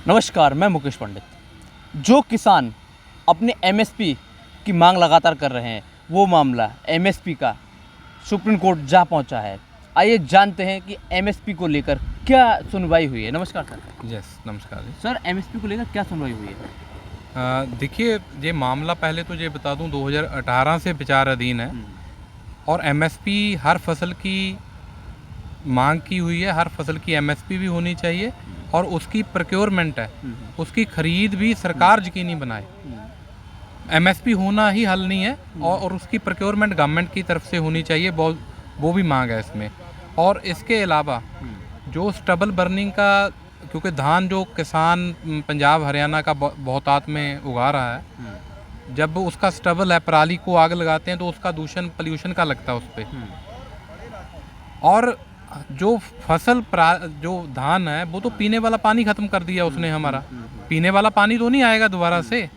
नमस्कार, मैं मुकेश पंडित। जो किसान अपने एमएसपी की मांग लगातार कर रहे हैं, वो मामला एमएसपी का सुप्रीम कोर्ट जा पहुंचा है। आइए जानते हैं कि एमएसपी को लेकर क्या सुनवाई हुई है। नमस्कार सर। यस नमस्कार जी। सर, एमएसपी को लेकर क्या सुनवाई हुई है? देखिए, ये मामला पहले तो ये बता दूं 2018 से विचार अधीन है और एमएसपी हर फसल की मांग की हुई है। हर फसल की एमएसपी भी होनी चाहिए और उसकी प्रोक्योरमेंट है, उसकी खरीद भी सरकार यकीनी बनाए। एमएसपी होना ही हल नहीं है और उसकी प्रोक्योरमेंट गवर्नमेंट की तरफ से होनी चाहिए, वो भी मांग है इसमें। और इसके अलावा जो स्टबल बर्निंग का, क्योंकि धान जो किसान पंजाब हरियाणा का बहुतायत में उगा रहा है, जब उसका स्टबल है, पराली को आग लगाते हैं तो उसका दूषण पोल्यूशन का लगता है उस पर। और जो फसल जो धान है वो तो पीने वाला पानी ख़त्म कर दिया उसने हमारा। पीने वाला पानी तो नहीं आएगा दोबारा से।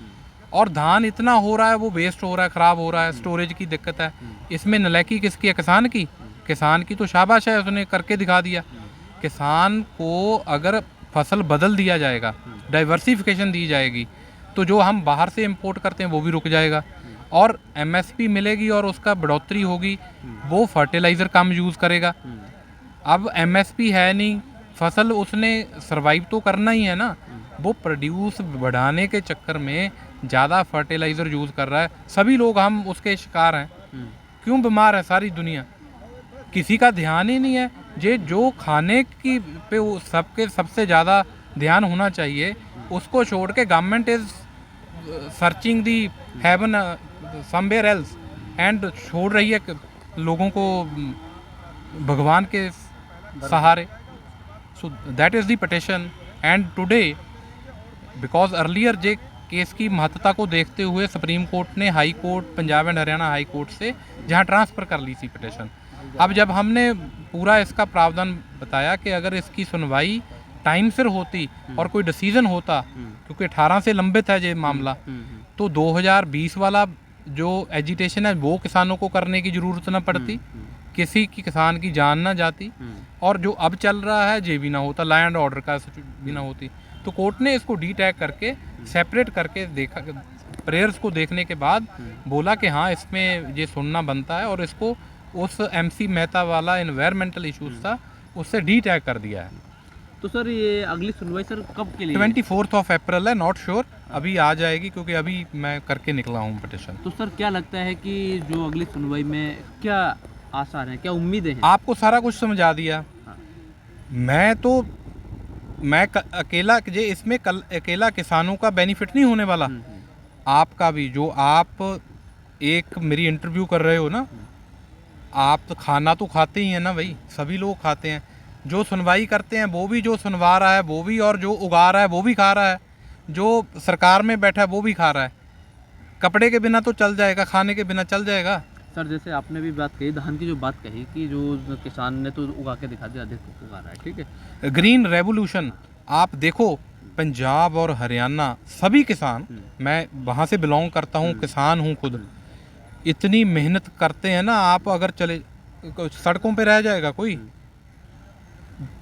और धान इतना हो रहा है, वो वेस्ट हो रहा है, ख़राब हो रहा है, स्टोरेज की दिक्कत है। इसमें नलायकी किसकी है? किसान की। किसान की तो शाबाश है, उसने करके दिखा दिया। किसान को अगर फसल बदल दिया जाएगा, डाइवर्सिफिकेशन दी जाएगी, तो जो हम बाहर से इंपोर्ट करते हैं वो भी रुक जाएगा और एमएसपी मिलेगी और उसका बढ़ोतरी होगी। वो फर्टिलाइज़र कम यूज़ करेगा। अब एमएसपी है नहीं, फसल उसने सरवाइव तो करना ही है ना। वो प्रोड्यूस बढ़ाने के चक्कर में ज़्यादा फर्टिलाइज़र यूज़ कर रहा है। सभी लोग हम उसके शिकार हैं। क्यों बीमार है सारी दुनिया? किसी का ध्यान ही नहीं है। ये जो खाने की पे सबके सबसे ज़्यादा ध्यान होना चाहिए, उसको छोड़ के government is searching the heaven somewhere else and छोड़ रही है लोगों को भगवान के सहारे। So that is the petition. And today because earlier J case की महत्ता को देखते हुए सुप्रीम कोर्ट ने high court, Punjab and Haryana high court से जहां ट्रांसफ़र कर ली थी पिटिशन। अब जब हमने पूरा इसका प्रावधान बताया कि अगर इसकी सुनवाई टाइम सिर होती और कोई डिसीजन होता, क्योंकि 18 से लंबित है ये मामला, तो 2020 वाला जो एजिटेशन है वो किसानों को करने की ज़रूरत न पड़ती, किसी की किसान की जान ना जाती, और जो अब चल रहा है ये भी ना होता, लैंड ऑर्डर का भी ना होती। तो कोर्ट ने इसको डी टैग करके सेपरेट करके देखा, प्रेयर्स को देखने के बाद बोला कि हाँ इसमें ये सुनना बनता है और इसको उस एमसी मेहता वाला इन्वायरमेंटल इश्यूज था उससे डी टैग कर दिया है। तो सर, ये अगली सुनवाई सर कब के लिए? 24 अप्रैल है, नॉट श्योर, अभी आ जाएगी क्योंकि अभी मैं करके निकला हूँ पिटिशन। तो सर, क्या लगता है कि जो अगली सुनवाई में क्या आसार हैं, क्या उम्मीदें हैं? आपको सारा कुछ समझा दिया। मैं अकेला जे इसमें अकेला किसानों का बेनिफिट नहीं होने वाला, आपका भी। जो आप एक मेरी इंटरव्यू कर रहे हो ना, आप तो खाना तो खाते ही हैं ना भाई, सभी लोग खाते हैं। जो सुनवाई करते हैं वो भी, जो सुनवा रहा है वो भी, और जो उगा रहा है वो भी खा रहा है, जो सरकार में बैठा है वो भी खा रहा है। कपड़े के बिना तो चल जाएगा, खाने के बिना चल जाएगा। सर, जैसे आपने भी बात कही, धान की जो बात कही कि जो किसान ने तो उगा के दिखा दिया, अधिक उगा रहा है, ठीक है। ग्रीन रेवोल्यूशन आप देखो, पंजाब और हरियाणा सभी किसान, मैं वहाँ से बिलोंग करता हूँ, किसान हूँ खुद, इतनी मेहनत करते हैं ना। आप अगर चले सड़कों पे रह जाएगा कोई,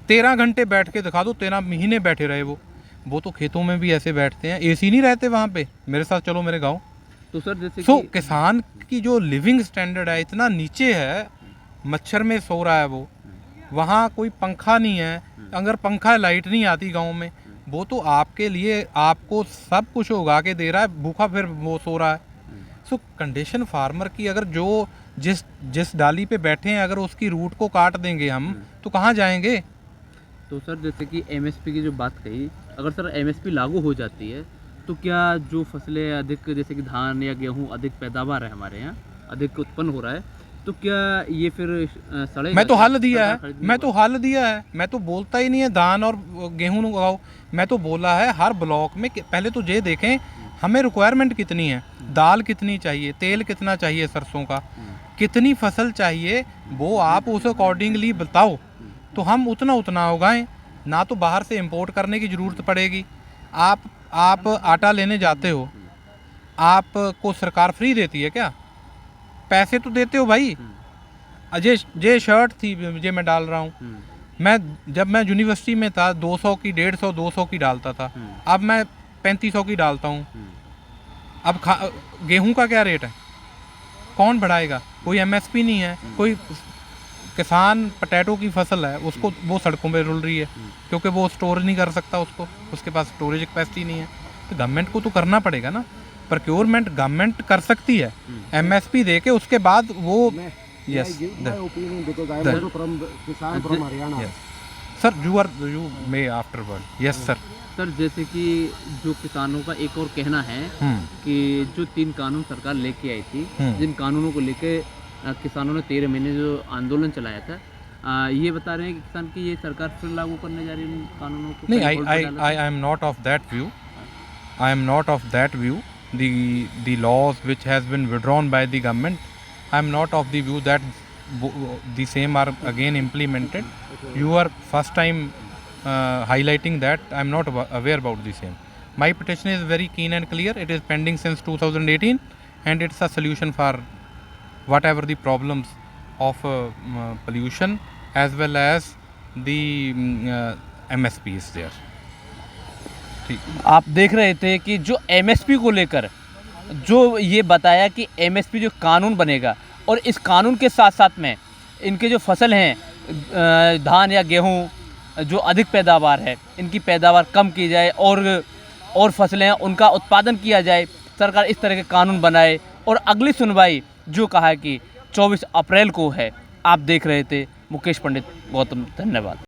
13 घंटे बैठ के दिखा दो, 13 महीने बैठे रहे वो तो खेतों में भी ऐसे बैठते हैं, एसी नहीं रहते वहाँ पे। मेरे साथ चलो मेरे गाँव। तो सर, जैसे किसान की जो लिविंग स्टैंडर्ड है इतना नीचे है, मच्छर में सो रहा है वो, वहाँ कोई पंखा नहीं है, अगर पंखा लाइट नहीं आती गांव में, वो तो आपके लिए आपको सब कुछ उगा के दे रहा है, भूखा फिर वो सो रहा है। सो कंडीशन फार्मर की, अगर जो जिस डाली पे बैठे हैं अगर उसकी रूट को काट देंगे हम, तो कहाँ जाएंगे? तो सर, जैसे कि एमएसपी की जो बात कही, अगर सर एमएसपी लागू हो जाती है तो क्या जो फसलें अधिक, जैसे कि धान या गेहूँ अधिक पैदावार है हमारे यहाँ, अधिक उत्पन्न हो रहा है, तो क्या ये फिर सड़ेगा? मैं तो हल दिया है, मैं तो बोलता ही नहीं है धान और गेहूँ उगाओ। मैं तो बोला है हर ब्लॉक में पहले तो ये देखें हमें रिक्वायरमेंट कितनी है, दाल कितनी चाहिए, तेल कितना चाहिए, सरसों का कितनी फसल चाहिए, वो आप उस अकॉर्डिंगली बताओ तो हम उतना उगाएं। ना तो बाहर से इंपोर्ट करने की ज़रूरत पड़ेगी। आप आटा लेने जाते हो, आपको सरकार फ्री देती है क्या? पैसे तो देते हो भाई। ये शर्ट थी, ये मैं डाल रहा हूँ, मैं जब मैं यूनिवर्सिटी में था 200 की 150 200 की डालता था, अब मैं 3500 की डालता हूँ। अब गेहूं का क्या रेट है, कौन बढ़ाएगा? कोई एमएसपी नहीं है। कोई किसान पोटैटो की फसल है, उसको वो सड़कों पे रुल रही है क्योंकि वो स्टोर नहीं कर सकता, उसके पास स्टोरेज कैपेसिटी नहीं है। तो गवर्नमेंट को तो करना पड़ेगा ना। प्रोक्योरमेंट गवर्नमेंट कर सकती है, एमएसपी दे के उसके बाद वो yes sir you may afterward yes sir. Sir जैसे कि जो किसानों का एक और कहना है कि जो 3 कानून सरकार लेके आई थी, जिन कानूनों को लेके किसानों ने 13 महीने जो आंदोलन चलाया था, ये बता रहे हैं कि किसान की ये सरकार फिर लागू करने जा रही है इन कानूनों को। नहीं, I am not of that view. I am not of that view. The laws which has been withdrawn by the government, I am not of the view that the same are again implemented. You are first time highlighting that. I am not aware about the same. My petition is very keen and clear. It is pending since 2018 and it's a solution for whatever the problems of pollution as well as the MSP is there. आप देख रहे थे कि जो MSP को लेकर जो ये बताया कि एमएसपी जो कानून बनेगा और इस कानून के साथ साथ में इनके जो फसल हैं धान या गेहूं जो अधिक पैदावार है, इनकी पैदावार कम की जाए और फसलें हैं उनका उत्पादन किया जाए। सरकार इस तरह के कानून बनाए और अगली सुनवाई जो कहा है कि 24 अप्रैल को है। आप देख रहे थे मुकेश पंडित, गौतम, धन्यवाद।